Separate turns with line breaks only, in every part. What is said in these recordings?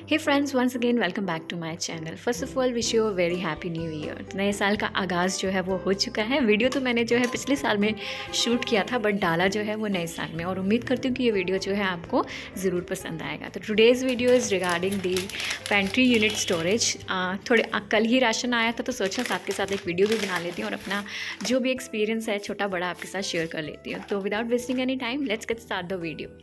Hey friends, once again welcome back to my channel. First of all wish you a very happy new year. नए साल का आगाज़ जो है वो हो चुका है। वीडियो तो मैंने जो है पिछले साल में शूट किया था, बट डाला जो है वो नए साल में, और उम्मीद करती हूँ कि ये वीडियो जो है आपको ज़रूर पसंद आएगा। तो today's video is regarding the pantry unit storage. कल ही राशन आया था, तो सोचा साथ के साथ एक वीडियो भी बना लेती हूँ और अपना जो भी एक्सपीरियंस है छोटा बड़ा आपके साथ शेयर कर लेती हूँ। तो without wasting any time, let's get start the video.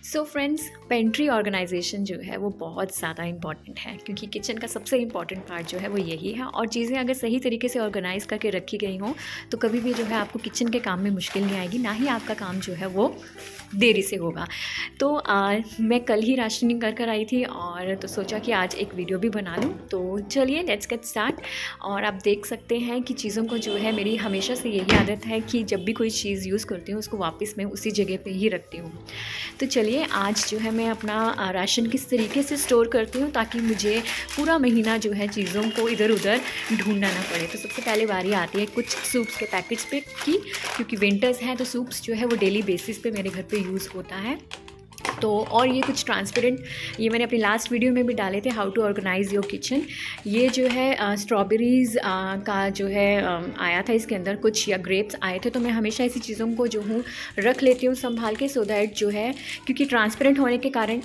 So friends, pantry organisation जो है वो बहुत ज़्यादा इंपॉर्टेंट है, क्योंकि किचन का सबसे इंपॉर्टेंट पार्ट जो है वो यही है। और चीज़ें अगर सही तरीके से ऑर्गेनाइज करके रखी गई हों तो कभी भी जो है आपको किचन के काम में मुश्किल नहीं आएगी, ना ही आपका काम जो है वो देरी से होगा। तो मैं कल ही राशनिंग कर आई थी, और तो सोचा कि आज एक वीडियो भी बना लूँ। तो चलिए लेट्स गेट स्टार्ट। और आप देख सकते हैं कि चीज़ों को जो है, मेरी हमेशा से यही आदत है कि जब भी कोई चीज़ यूज़ करती हूँ उसको वापस मैं उसी जगह पे ही रखती हूँ। तो चलिए आज जो है मैं अपना राशन किस तरीके से स्टोर करती हूँ ताकि मुझे पूरा महीना जो है चीज़ों को इधर उधर ढूंढना ना पड़े। तो सबसे पहले बारी आती है कुछ सूप्स के पैकेट्स पे की, क्योंकि विंटर्स हैं तो सूप्स जो है वो डेली बेसिस पे मेरे घर पे यूज़ होता है। तो और ये कुछ ट्रांसपेरेंट, ये मैंने अपनी लास्ट वीडियो में भी डाले थे, how to organise your kitchen. ये जो है स्ट्रॉबेरीज़ का जो है आया था इसके अंदर कुछ, या ग्रेप्स आए थे। तो मैं हमेशा ऐसी चीज़ों को जो हूँ रख लेती हूँ संभाल के, सो दैट जो है, क्योंकि ट्रांसपेरेंट होने के कारण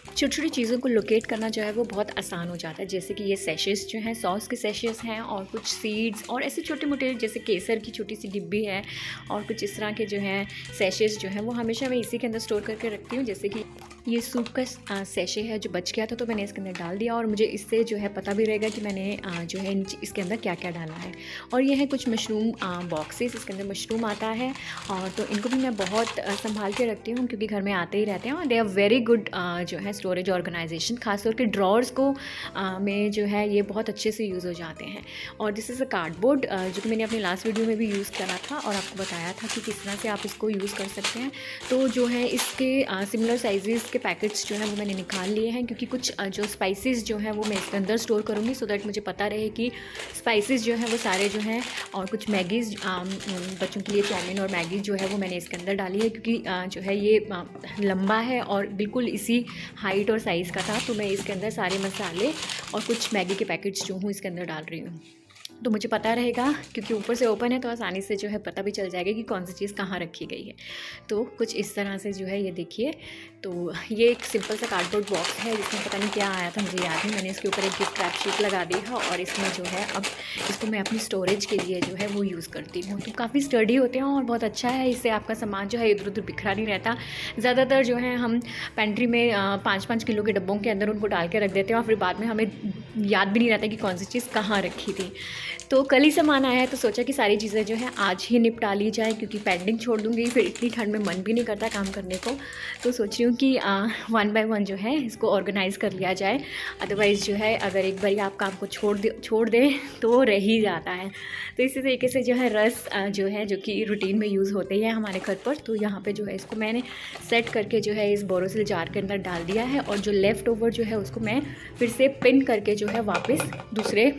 छोटी छोटी चीज़ों को लोकेट करना जो है वो बहुत आसान हो जाता है। जैसे कि ये सैशेस जो हैं, सॉस के सैशेस हैं, और कुछ सीड्स और ऐसे छोटे मोटे, जैसे केसर की छोटी सी डिब्बी है, और कुछ इस तरह के जो हैं सैशेस जो हैं वो हमेशा मैं इसी के अंदर स्टोर करके रखती हूँ। जैसे कि ये सूप का सैशे है जो बच गया था, तो मैंने इसके अंदर डाल दिया, और मुझे इससे जो है पता भी रहेगा कि मैंने जो है इसके अंदर क्या क्या डाला है। और ये है कुछ मशरूम बॉक्सेस, इसके अंदर मशरूम आता है, और तो इनको भी मैं बहुत संभाल के रखती हूँ, क्योंकि घर में आते ही रहते हैं, और दे आर वेरी गुड जो है स्टोरेज ऑर्गेनाइजेशन। खासतौर के ड्रॉर्स को में जो है ये बहुत अच्छे से यूज़ हो जाते हैं। और दिस इज़ अ कार्डबोर्ड, जो कि मैंने अपनी लास्ट वीडियो में भी यूज़ करा था और आपको बताया था कि किस तरह से आप इसको यूज़ कर सकते हैं। तो जो है इसके सिमिलर साइजेस के पैकेट्स जो हैं वो मैंने निकाल लिए हैं, क्योंकि कुछ जो स्पाइसेस जो हैं वो मैं इसके अंदर स्टोर करूँगी, सो दैट मुझे पता रहे कि स्पाइसेस जो हैं वो सारे जो हैं। और कुछ मैगीज़, बच्चों के लिए चाउमीन और मैगी जो है वो मैंने इसके अंदर डाली है, क्योंकि जो है ये लंबा है और बिल्कुल इसी हाइट और साइज़ का था। तो मैं इसके अंदर सारे मसाले और कुछ मैगी के पैकेट्स जो हूँ इसके अंदर डाल रही हूँ, तो मुझे पता रहेगा, क्योंकि ऊपर से ओपन है तो आसानी से जो है पता भी चल जाएगा कि कौन सी चीज़ कहाँ रखी गई है। तो कुछ इस तरह से जो है ये देखिए। तो ये एक सिंपल सा कार्डबोर्ड बॉक्स है, जिसमें पता नहीं क्या आया था, मुझे याद नहीं। मैंने इसके ऊपर एक गिफ्ट रैप शीट लगा दी है, और इसमें जो है अब इसको मैं अपनी स्टोरेज के लिए जो है वो यूज़ करती हूँ। तो काफ़ी स्टडी होते हैं और बहुत अच्छा है, इससे आपका सामान जो है इधर उधर बिखरा नहीं रहता। ज़्यादातर जो है हम पेंट्री में 5-5 किलो के डब्बों के अंदर उनको डाल के रख देते हैं, और फिर बाद में हमें याद भी नहीं रहता कि कौन सी चीज़ कहाँ रखी थी। तो कल ही सामान आया है, तो सोचा कि सारी चीज़ें जो है आज ही निपटा ली जाए, क्योंकि पेंडिंग छोड़ दूँगी फिर इतनी ठंड में मन भी नहीं करता काम करने को। तो सोच रही हूँ कि 1 बाय 1 जो है इसको ऑर्गेनाइज़ कर लिया जाए। अदरवाइज़ जो है अगर एक बार आप काम को छोड़ दें तो रह ही जाता है। तो इसी तरीके से जो है रस जो है, जो कि रूटीन में यूज़ होते ही है हमारे घर पर, तो यहाँ पे जो है इसको मैंने सेट करके जो है इस बोरोसिल जार के अंदर डाल दिया है। और जो लेफ़्ट ओवर जो है उसको मैं फिर से पिन करके जो है वापस दूसरे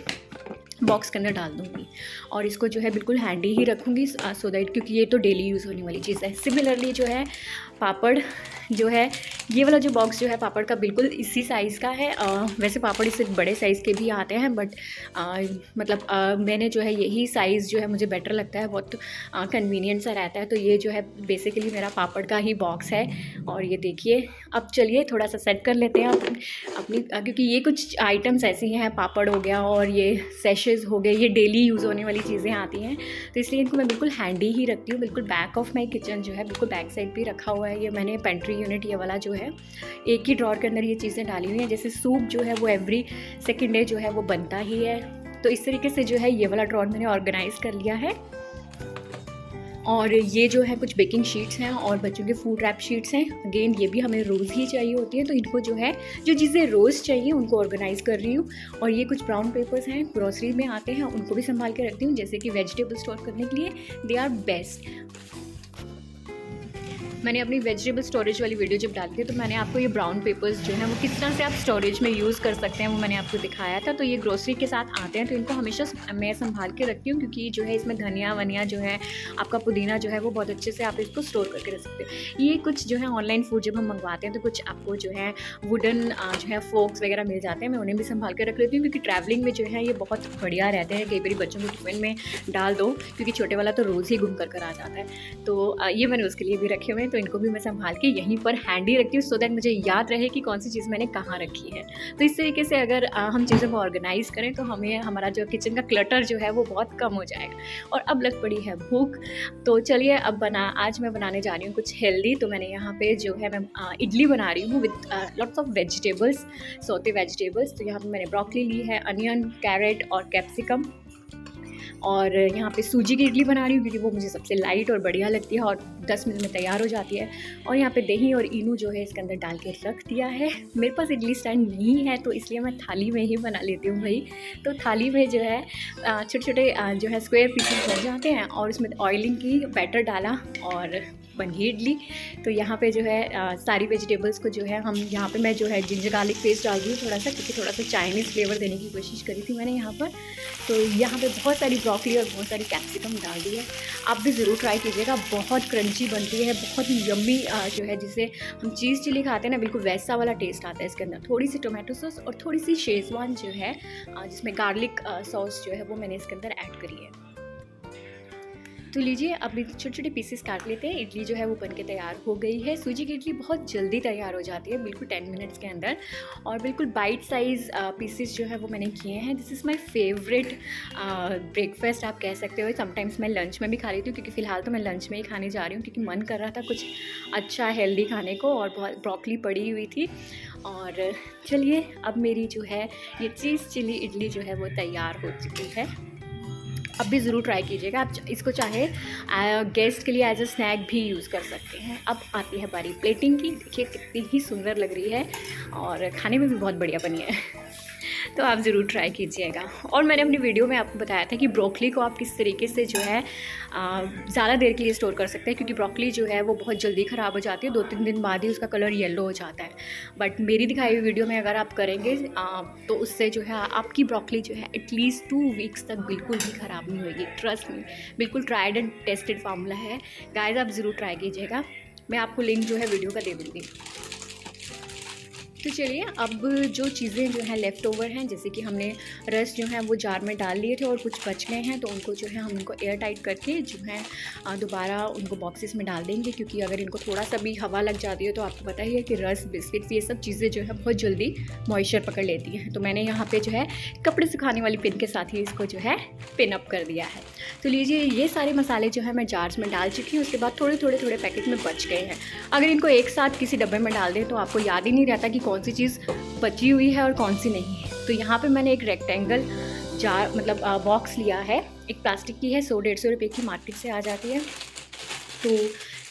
बॉक्स के अंदर डाल दूँगी, और इसको जो है बिल्कुल हैंडी ही रखूँगी, सो दैट, क्योंकि ये तो डेली यूज़ होने वाली चीज़ है। सिमिलरली जो है पापड़ जो है, ये वाला जो बॉक्स जो है पापड़ का बिल्कुल इसी साइज़ का है। वैसे पापड़ इससे बड़े साइज़ के भी आते हैं, बट मतलब मैंने जो है यही साइज़ जो है मुझे बेटर लगता है, बहुत कन्वीनियंट सा रहता है। तो ये जो है बेसिकली मेरा पापड़ का ही बॉक्स है। और ये देखिए, अब चलिए थोड़ा सा सेट कर लेते हैं अपनी, क्योंकि ये कुछ आइटम्स ऐसी हैं, पापड़ हो गया और ये सैशेज़ हो गए, ये डेली यूज़ होने वाली चीज़ें आती हैं, तो इसलिए इनको मैं बिल्कुल हैंडी ही रखती हूँ। बिल्कुल बैक ऑफ माई किचन जो है, बिल्कुल बैक साइड भी रखा हुआ है। ये मैंने पेंट्री यूनिट ये वाला जो है, एक ही ड्रॉर के अंदर ये चीज़ें डाली हुई हैं। जैसे सूप जो है वो एवरी सेकेंड डे जो है वो बनता ही है, तो इस तरीके से जो है ये वाला ड्रॉर मैंने ऑर्गेनाइज़ कर लिया है। और ये जो है कुछ बेकिंग शीट्स हैं और बच्चों के फूड रैप शीट्स हैं। अगेन ये भी हमें रोज़ ही चाहिए होती है, तो इनको जो है, जो चीज़ें रोज़ चाहिए उनको ऑर्गेनाइज़ कर रही हूँ। और ये कुछ ब्राउन पेपर्स हैं, ग्रॉसरी में आते हैं, उनको भी संभाल के रखती हूँ, जैसे कि वेजिटेबल स्टोर करने के लिए दे आर बेस्ट। मैंने अपनी वेजिटेबल स्टोरेज वाली वीडियो जब डाली थी तो मैंने आपको ये ब्राउन पेपर्स जो हैं वो किस तरह से आप स्टोरेज में यूज़ कर सकते हैं वो मैंने आपको दिखाया था। तो ये ग्रोसरी के साथ आते हैं तो इनको हमेशा मैं संभाल के रखती हूँ, क्योंकि जो है इसमें धनिया वनिया जो है, आपका पुदीना जो है वो बहुत अच्छे से आप इसको स्टोर करके रख सकते हैं। ये कुछ जो है ऑनलाइन फूड जब हम मंगवाते हैं तो कुछ आपको जो है वुडन जो है फोक्स वगैरह मिल जाते हैं, मैं उन्हें भी संभाल के रख लेती हूँ, क्योंकि ट्रैवलिंग में जो है ये बहुत बढ़िया रहते हैं। कई बार बच्चों को टिफिन में डाल दो, क्योंकि छोटे वाला तो रोज़ ही घूम कर आ जाता है, तो ये मैंने उसके लिए भी रखे हुए हैं। तो इनको भी मैं संभाल के यहीं पर हैंडी रखती हूँ, सो दैट मुझे याद रहे कि कौन सी चीज़ मैंने कहाँ रखी है। तो इस तरीके से अगर हम चीज़ों को ऑर्गेनाइज़ करें तो हमें हमारा जो किचन का क्लटर जो है वो बहुत कम हो जाएगा। और अब लग पड़ी है भूख, तो चलिए अब आज मैं बनाने जा रही हूँ कुछ हेल्दी। तो मैंने यहाँ पे जो है मैं इडली बना रही हूँ विद लॉट्स ऑफ वेजिटेबल्स, सोते वेजिटेबल्स। तो यहाँ पे मैंने ब्रोकली ली है, अनियन, कैरेट और कैप्सिकम, और यहाँ पे सूजी की इडली बना रही हूँ क्योंकि वो मुझे सबसे लाइट और बढ़िया लगती है और 10 मिनट में तैयार हो जाती है। और यहाँ पे दही और इनो जो है इसके अंदर डाल के रख दिया है। मेरे पास इडली स्टैंड नहीं है तो इसलिए मैं थाली में ही बना लेती हूँ भाई। तो थाली में जो है छोटे छोटे जो है स्क्वायर पीसेस बन जाते हैं, और उसमें ऑयलिंग की बैटर डाला और बन गई इडली। तो यहाँ पे जो है सारी वेजिटेबल्स को जो है हम यहाँ पे मैं जो है जिंजर गार्लिक पेस्ट डाल दी हूँ थोड़ा सा, क्योंकि थोड़ा सा चाइनीज़ फ्लेवर देने की कोशिश करी थी मैंने यहाँ पर। तो यहाँ पे बहुत सारी ब्रोकली और बहुत सारी कैप्सिकम डाल दी है। आप भी ज़रूर ट्राई कीजिएगा, बहुत क्रंची बनती है, बहुत यम्मी जो है जिसे हम चीज़ चिली खाते हैं ना, बिल्कुल वैसा वाला टेस्ट आता है इसके अंदर। थोड़ी सी टोमेटो सॉस और थोड़ी सी शेज़वान जो है जिसमें गार्लिक सॉस जो है वो मैंने इसके अंदर ऐड करी है। तो लीजिए अब छोटे छोटे पीसेस काट लेते हैं। इडली जो है वो बनके तैयार हो गई है। सूजी की इडली बहुत जल्दी तैयार हो जाती है, बिल्कुल 10 मिनट्स के अंदर, और बिल्कुल बाइट साइज़ पीसेस जो है वो मैंने किए हैं। This is my favourite breakfast आप कह सकते हो। समटाइम्स मैं लंच में भी खा लेती हूँ, क्योंकि फ़िलहाल तो मैं लंच में ही खाने जा रही हूँ, क्योंकि मन कर रहा था कुछ अच्छा हेल्दी खाने को, और बहुत ब्रोकली पड़ी हुई थी। और चलिए अब मेरी जो है ये चीज़ चिली इडली जो है वो तैयार हो चुकी है। अब भी ज़रूर ट्राई कीजिएगा। आप इसको चाहे गेस्ट के लिए एज अ स्नैक भी यूज़ कर सकते हैं। अब आती है बारी प्लेटिंग की। देखिए कितनी ही सुंदर लग रही है और खाने में भी बहुत बढ़िया बनी है। तो आप ज़रूर ट्राई कीजिएगा। और मैंने अपनी वीडियो में आपको बताया था कि ब्रोकली को आप किस तरीके से जो है ज़्यादा देर के लिए स्टोर कर सकते हैं, क्योंकि ब्रोकली जो है वो बहुत जल्दी ख़राब हो जाती है, 2-3 दिन बाद ही उसका कलर येलो हो जाता है। बट मेरी दिखाई हुई वीडियो में अगर आप करेंगे तो उससे जो है आपकी ब्रोकली जो है एटलीस्ट 2 वीक्स तक बिल्कुल भी ख़राब नहीं होगी। ट्रस्ट मी, बिल्कुल ट्राइड एंड टेस्टेड फार्मूला है गाइस, आप ज़रूर ट्राई कीजिएगा। मैं आपको लिंक जो है वीडियो का दे दूँगी। तो चलिए अब जो चीज़ें जो हैं लेफ़्ट ओवर हैं, जैसे कि हमने रस जो है वो जार में डाल लिए थे और कुछ बच गए हैं, तो उनको जो है हम इनको एयर टाइट करके जो है दोबारा उनको बॉक्सेस में डाल देंगे, क्योंकि अगर इनको थोड़ा सा भी हवा लग जाती है तो आपको पता ही है कि रस, बिस्किट्स, ये सब चीज़ें जो है बहुत जल्दी मॉइस्चर पकड़ लेती हैं। तो मैंने यहाँ पर जो है कपड़े सुखाने वाली पिन के साथ ही इसको जो है पिन अप कर दिया है। तो लीजिए ये सारे मसाले जो है मैं जार्स में डाल चुकी हूँ। उसके बाद थोड़े थोड़े पैकेट में बच गए हैं। अगर इनको एक साथ किसी डब्बे में डाल दें तो आपको याद ही नहीं रहता कि कौन सी चीज़ बची हुई है और कौन सी नहीं है। तो यहाँ पे मैंने एक रेक्टेंगल जार मतलब बॉक्स लिया है, एक प्लास्टिक की है, 100-150 रुपये की मार्केट से आ जाती है। तो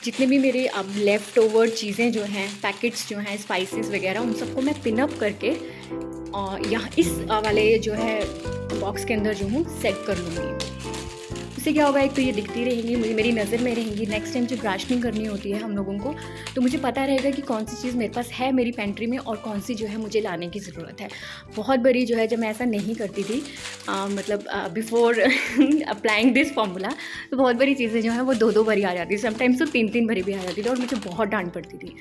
जितने भी मेरे अब लेफ़्ट ओवर चीज़ें जो हैं, पैकेट्स जो हैं, स्पाइसेस वगैरह, उन सबको मैं पिन अप करके और यहाँ इस वाले जो है बॉक्स के अंदर जो हूँ सेट कर लूँगी। इससे क्या होगा, एक तो ये दिखती रहेंगी, मुझे मेरी नज़र में रहेंगी। नेक्स्ट टाइम जब राशनिंग करनी होती है हम लोगों को तो मुझे पता रहेगा कि कौन सी चीज़ मेरे पास है मेरी पेंट्री में और कौन सी जो है मुझे लाने की ज़रूरत है। बहुत बड़ी जो है जब मैं ऐसा नहीं करती थी मतलब बिफोर अप्लाइंग दिस फार्मूला, तो बहुत बड़ी चीज़ें जो हैं वो 2-2 भरी आ जाती थी, समटाइम्स तो 3-3 भरी भी आ जाती थी और मुझे बहुत डांट पड़ती थी।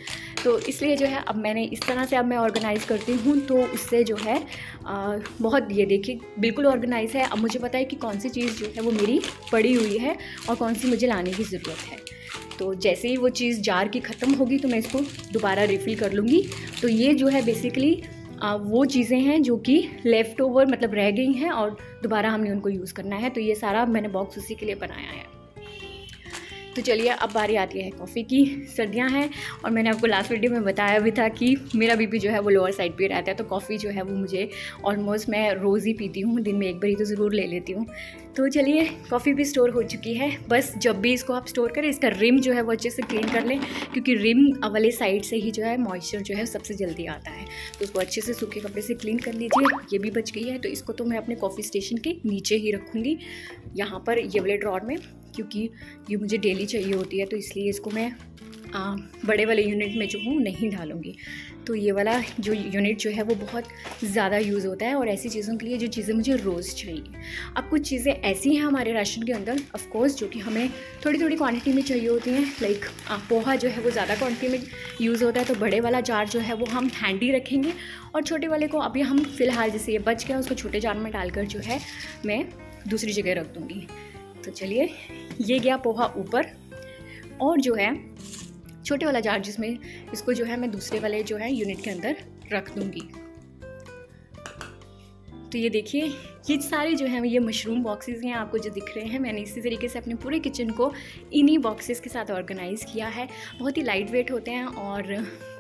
तो इसलिए जो है अब मैंने इस तरह से अब मैं ऑर्गेनाइज़ करती हूँ, तो उससे जो है बहुत, ये देखिए बिल्कुल ऑर्गेनाइज है। अब मुझे पता है कि कौन सी चीज़ जो है वो मेरी पड़ी हुई है और कौन सी मुझे लाने की ज़रूरत है। तो जैसे ही वो चीज़ जार की ख़त्म होगी तो मैं इसको दोबारा रिफ़िल कर लूँगी। तो ये जो है बेसिकली वो चीज़ें हैं जो कि लेफ़्ट ओवर मतलब रह गई हैं और दोबारा हमने उनको यूज़ करना है। तो ये सारा मैंने बॉक्स उसी के लिए बनाया है। तो चलिए अब बारी आती है कॉफ़ी की। सर्दियां हैं और मैंने आपको लास्ट वीडियो में बताया भी था कि मेरा बीपी जो है वो लोअर साइड पे रहता है, तो कॉफ़ी जो है वो मुझे ऑलमोस्ट मैं रोज़ ही पीती हूँ, दिन में एक बार तो ज़रूर ले लेती हूँ। तो चलिए कॉफ़ी भी स्टोर हो चुकी है। बस जब भी इसको आप स्टोर करें इसका रिम जो है वो अच्छे से क्लीन कर लें, क्योंकि रिम वाले साइड से ही जो है मॉइस्चर जो है सबसे जल्दी आता है। तो उसको अच्छे से सूखे कपड़े से क्लीन कर लीजिए। ये भी बच गई है तो इसको तो मैं अपने कॉफ़ी स्टेशन के नीचे ही रखूँगी, यहाँ पर ये वाले ड्रॉर में। क्योंकि ये मुझे डेली चाहिए होती है, तो इसलिए इसको मैं बड़े वाले यूनिट में जो हूँ नहीं डालूँगी। तो ये वाला जो यूनिट जो है वो बहुत ज़्यादा यूज़ होता है और ऐसी चीज़ों के लिए जो चीज़ें मुझे रोज़ चाहिए। अब कुछ चीज़ें ऐसी हैं हमारे राशन के अंदर ऑफ कोर्स जो कि हमें थोड़ी थोड़ी क्वांटिटी में चाहिए होती हैं। लाइक पोहा जो है वो ज़्यादा क्वांटिटी में यूज़ होता है, तो बड़े वाला जार जो है वो हम हैंडी रखेंगे और छोटे वाले को अभी हम फ़िलहाल जैसे ये बच गया उसको छोटे जार में डालकर जो है मैं दूसरी जगह रख दूँगी। तो चलिए, ये गया पोहा ऊपर, और जो है छोटे वाला जार जिसमें इसको जो है मैं दूसरे वाले जो है यूनिट के अंदर रख दूँगी। तो ये देखिए, ये सारे जो हैं ये मशरूम बॉक्सेस हैं आपको जो दिख रहे हैं। मैंने इसी तरीके से अपने पूरे किचन को इन्हीं बॉक्सेस के साथ ऑर्गेनाइज़ किया है। बहुत ही लाइट वेट होते हैं और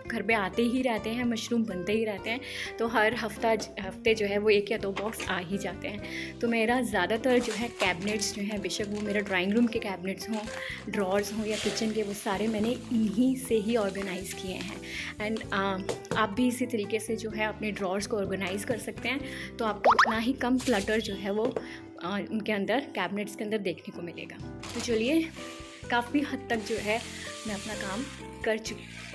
घर पे आते ही रहते हैं, मशरूम बनते ही रहते हैं, तो हर हफ्ते जो है वो 1 या 2 बॉक्स आ ही जाते हैं। तो मेरा ज़्यादातर जो है कैबिनेट्स जो हैं, बेशक वो मेरा ड्राइंग रूम के कैबिनेट्स हों, ड्रॉर्स हों या किचन के, वो सारे मैंने इन्हीं से ही ऑर्गेनाइज़ किए हैं। एंड आप भी इसी तरीके से जो है अपने ड्रॉर्स को ऑर्गेनाइज़ कर सकते हैं, तो आपको उतना ही कम क्लटर जो है वो उनके अंदर कैबिनेट्स के अंदर देखने को मिलेगा। तो चलिए, काफ़ी हद तक जो है मैं अपना काम कर चुकी हूँ।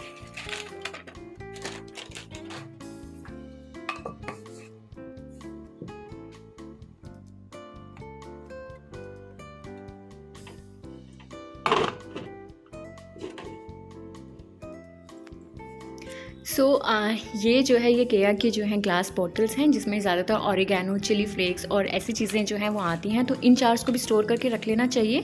ये जो है ये केया के जो हैं ग्लास बॉटल्स हैं जिसमें ज़्यादातर ऑरिगेनो, चिली फ्लेक्स और ऐसी चीज़ें जो हैं वो आती हैं। तो इन जार्स को भी स्टोर करके रख लेना चाहिए,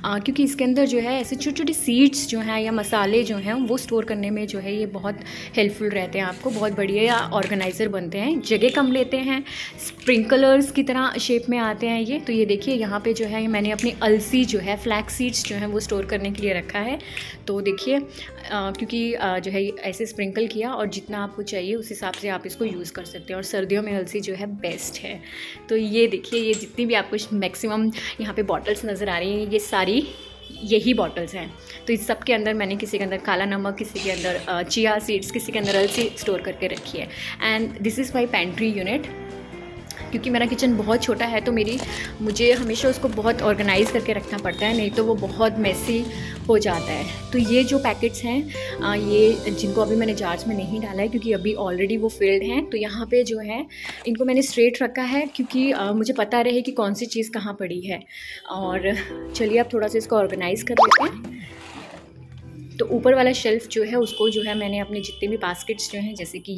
क्योंकि इसके अंदर जो है ऐसे छोटे छोटे सीड्स जो हैं या मसाले जो हैं वो स्टोर करने में जो है ये बहुत हेल्पफुल रहते हैं। आपको बहुत बढ़िया ऑर्गेनाइज़र बनते हैं, जगह कम लेते हैं, स्प्रिंकलर्स की तरह शेप में आते हैं ये। तो ये देखिए, यहाँ पे जो है मैंने अपनी अलसी जो है, फ्लैक्स सीड्स जो हैं वो स्टोर करने के लिए रखा है। तो देखिए, क्योंकि जो है ऐसे स्प्रिंकल किया और जितना आपको चाहिए उस हिसाब से आप इसको यूज़ कर सकते हैं, और सर्दियों में अलसी जो है बेस्ट है। तो ये देखिए, ये जितनी भी आपको मैक्सिमम यहाँ पे बॉटल्स नज़र आ रही हैं, ये सारी यही बॉटल्स हैं। तो इस सब के अंदर मैंने किसी के अंदर काला नमक, किसी के अंदर चिया सीड्स, किसी के अंदर अलसी स्टोर करके रखी है। And this is my pantry unit. क्योंकि मेरा किचन बहुत छोटा है तो मुझे हमेशा उसको बहुत ऑर्गेनाइज़ करके रखना पड़ता है, नहीं तो वो बहुत मेसी हो जाता है। तो ये जो पैकेट्स हैं ये जिनको अभी मैंने जार्स में नहीं डाला है क्योंकि अभी ऑलरेडी वो फिल्ड हैं, तो यहाँ पे जो है इनको मैंने स्ट्रेट रखा है क्योंकि मुझे पता रहे कि कौन सी चीज़ कहाँ पड़ी है। और चलिए अब थोड़ा सा इसको ऑर्गेनाइज़ कर लेते हैं। तो ऊपर वाला शेल्फ़ जो है उसको जो है मैंने अपने जितने भी बास्केट्स जो हैं, जैसे कि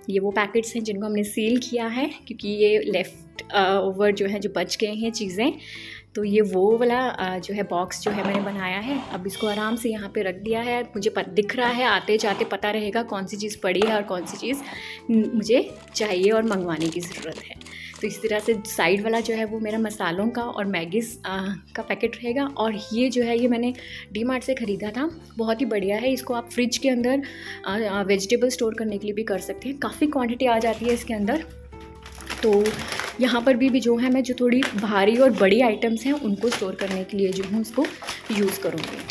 ये वो पैकेट्स हैं जिनको हमने सील किया है क्योंकि ये लेफ़्ट ओवर जो है जो बच गए हैं चीज़ें, तो ये वो वाला जो है बॉक्स जो है मैंने बनाया है। अब इसको आराम से यहाँ पे रख दिया है। मुझे दिख रहा है, आते जाते पता रहेगा कौन सी चीज़ पड़ी है और कौन सी चीज़ मुझे चाहिए और मंगवाने की ज़रूरत है। तो इस तरह से साइड वाला जो है वो मेरा मसालों का और मैगीज़ का पैकेट रहेगा। और ये जो है ये मैंने डीमार्ट से ख़रीदा था, बहुत ही बढ़िया है। इसको आप फ्रिज के अंदर वेजिटेबल स्टोर करने के लिए भी कर सकते हैं, काफ़ी क्वांटिटी आ जाती है इसके अंदर। तो यहाँ पर भी जो है मैं जो थोड़ी भारी और बड़ी आइटम्स हैं उनको स्टोर करने के लिए जो हूँ उसको यूज़ करूँगी।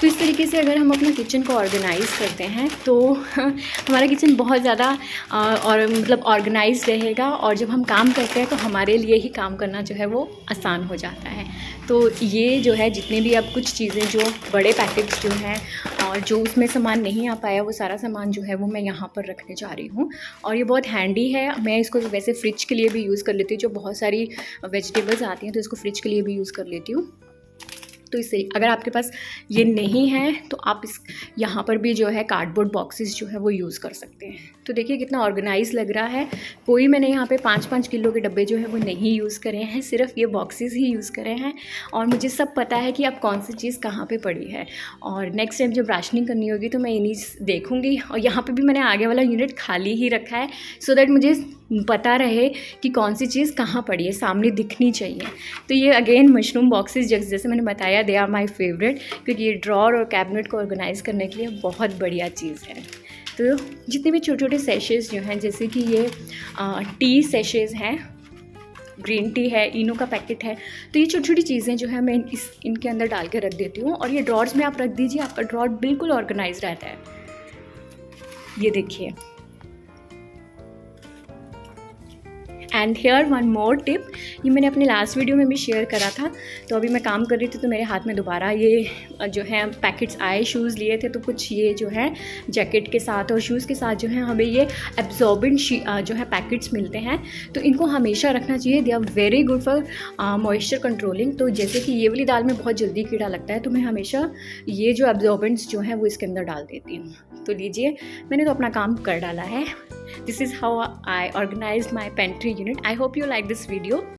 तो इस तरीके से अगर हम अपना किचन को ऑर्गेनाइज़ करते हैं तो हमारा किचन बहुत ज़्यादा और मतलब ऑर्गेनाइज रहेगा, और जब हम काम करते हैं तो हमारे लिए ही काम करना जो है वो आसान हो जाता है। तो ये जो है जितने भी अब कुछ चीज़ें जो बड़े पैकेट्स जो हैं और जो उसमें सामान नहीं आ पाया वो सारा सामान जो है वो मैं यहाँ पर रखने जा रही हूँ। और ये बहुत हैंडी है, मैं इसको वैसे फ्रिज के लिए भी यूज़ कर लेती हूँ, जो बहुत सारी वेजिटेबल्स आती हैं तो इसको फ्रिज के लिए भी यूज़ कर लेती हूँ। तो इससे अगर आपके पास ये नहीं है तो आप यहाँ पर भी जो है कार्डबोर्ड बॉक्सेस जो है वो यूज़ कर सकते हैं। तो देखिए कितना ऑर्गेनाइज लग रहा है। कोई मैंने यहाँ पे 5-5 किलो के डब्बे जो है वो नहीं यूज़ करे हैं, सिर्फ ये बॉक्सेस ही यूज़ करे हैं। और मुझे सब पता है कि अब कौन सी चीज़ कहाँ पे पड़ी है, और नेक्स्ट टाइम जब राशनिंग करनी होगी तो मैं इन्हीं देखूँगी। और यहाँ पर भी मैंने आगे वाला यूनिट खाली ही रखा है सो दैट मुझे पता रहे कि कौन सी चीज़ कहाँ पड़ी है, सामने दिखनी चाहिए। तो ये अगेन मशरूम बॉक्सेस जैसे मैंने बताया दे आर माई फेवरेट, क्योंकि ये ड्रॉर और कैबिनेट को ऑर्गेनाइज़ करने के लिए बहुत बढ़िया चीज़ है। तो जितने भी छोटे छोटे सेशेज़ जो हैं, जैसे कि ये टी सेशेज़ हैं, ग्रीन टी है, इनो का पैकेट है, तो ये छोटी छोटी चीज़ें जो है मैं इनके अंदर डाल के रख देती हूँ। और ये ड्रॉर्स में आप रख दीजिए, आपका ड्रॉर बिल्कुल ऑर्गेनाइज रहता है। ये देखिए, and here one more tip, ये मैंने अपने लास्ट वीडियो में भी शेयर करा था। तो अभी मैं काम कर रही थी तो मेरे हाथ में दोबारा ये जो है पैकेट्स आए, शूज़ लिए थे तो कुछ ये जो है जैकेट के साथ और शूज़ के साथ जो है हमें ये एब्जॉर्बेंट जो है पैकेट्स मिलते हैं। तो इनको हमेशा रखना चाहिए, they are very good for moisture controlling. तो जैसे कि ये वाली दाल में बहुत जल्दी कीड़ा लगता है तो मैं हमेशा ये जो एब्जॉर्बेंट्स जो हैं वो इसके अंदर डाल देती हूँ। तो लीजिए, मैंने तो अपना काम कर डाला है। This is how I organized my pantry unit. I hope you like this video.